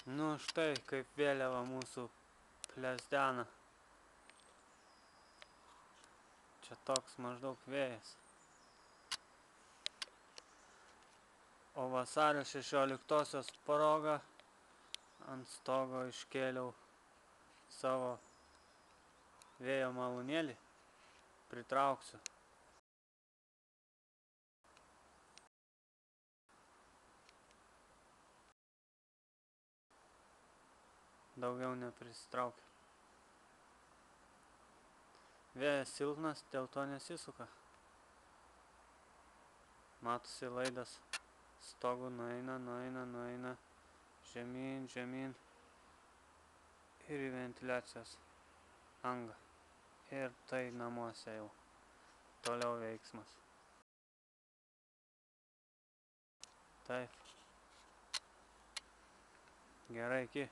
Nu štai kaip vėliava mūsų plezdena. Čia toks maždaug vėjas. O vasario 16-osios proga ant stogo iškėliau savo vėjo malūnėlį. Pritrauksiu. Daugiau neprisitraukiu. Vėjas silpnas, dėl to nesisuka. Matosi laidas stogu nueina, žemyn ir į ventiliacijos angą. Ir tai namuose jau toliau veiksmas. Taip. Gerai, iki.